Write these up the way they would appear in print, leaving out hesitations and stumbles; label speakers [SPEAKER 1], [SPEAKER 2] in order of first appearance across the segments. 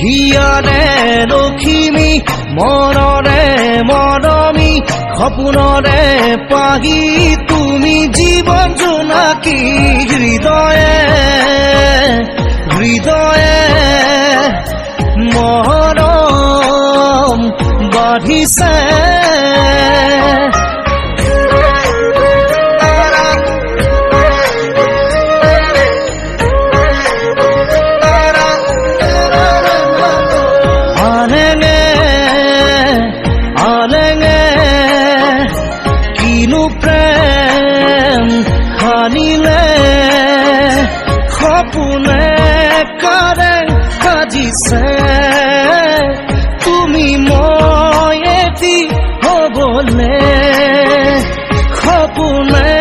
[SPEAKER 1] হিয়াৰে লখিমী মনৰে মৰমী সপোনৰে পাহি তুমি জীৱন জোনাকী হৃদয়ে হৃদয়ে মৰম বাঢ়িছে সপোনে কাৰে সাজিছে তুমি মই এটি হ'বলে সপোনে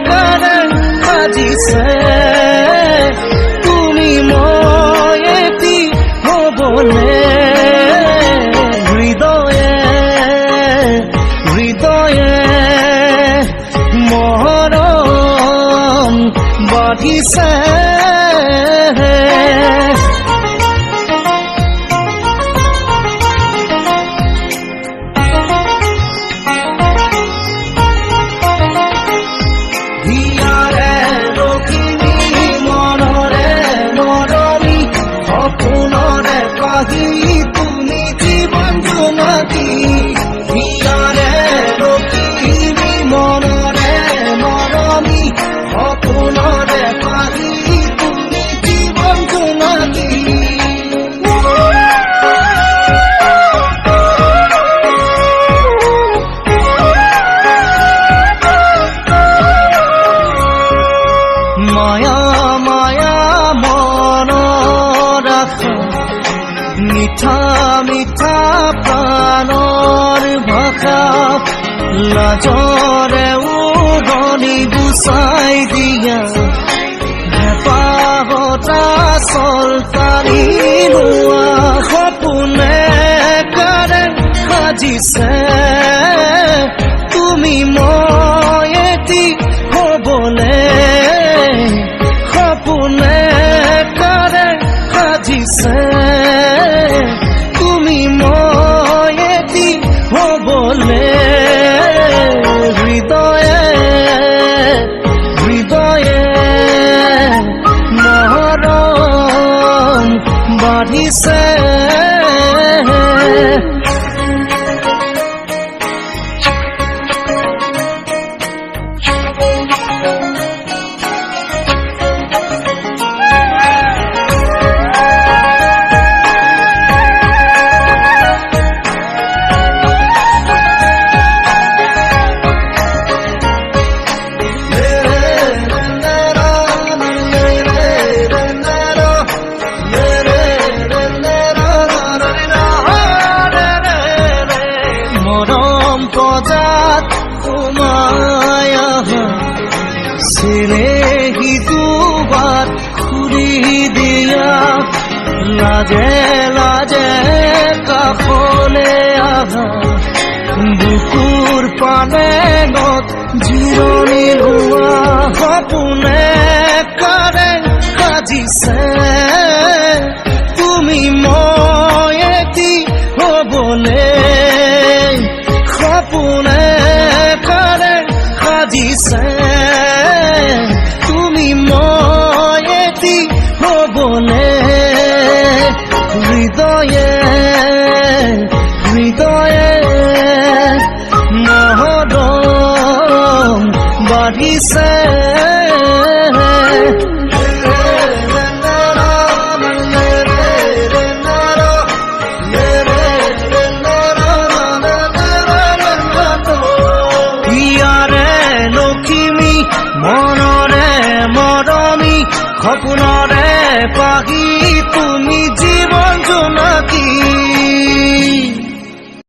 [SPEAKER 1] কাৰে সাজিছে তুমি মই এটি হ'বলে হৃদয়ে হৃদয়ে মৰম বাঢ়িছে হিয়াৰে লখিমী মনৰে মৰমী সপোনৰে পাহি তুমি জীৱন জোনাকী হিয়াৰে লখিমী মনৰে মৰমী সপোনৰে পাহি তুমি জীৱন জোনাকী মায়া মায়া মনৰ আশা মিঠা মিঠা প্ৰাণৰ ভাষা লাজৰে উৰণি গুচাই দিয়া হেঁপাহতা চলতানি লোৱা সপোনে কাৰে সাজিছে তুমি মই এটি হ'বলে সপোনে কাৰে সাজিছে তুমি মই এটি হ'বলে হৃদয়ে হৃদয়ে মৰম বাঢ়িছে পজাত সোমাই আহা চিনেহি দুবাৰ খুলি দিয়া লাজে লাজে কাষলে আহা বুকুৰ পালেঙত জিৰণি লোৱা সপোনে কাৰে সাজিছে তুমি মই এটি হ'বলে সপোনে কাৰে সাজিছে তুমি মই এটি হ'বলে হৃদয়ে হৃদয়ে মৰম বাঢ়িছে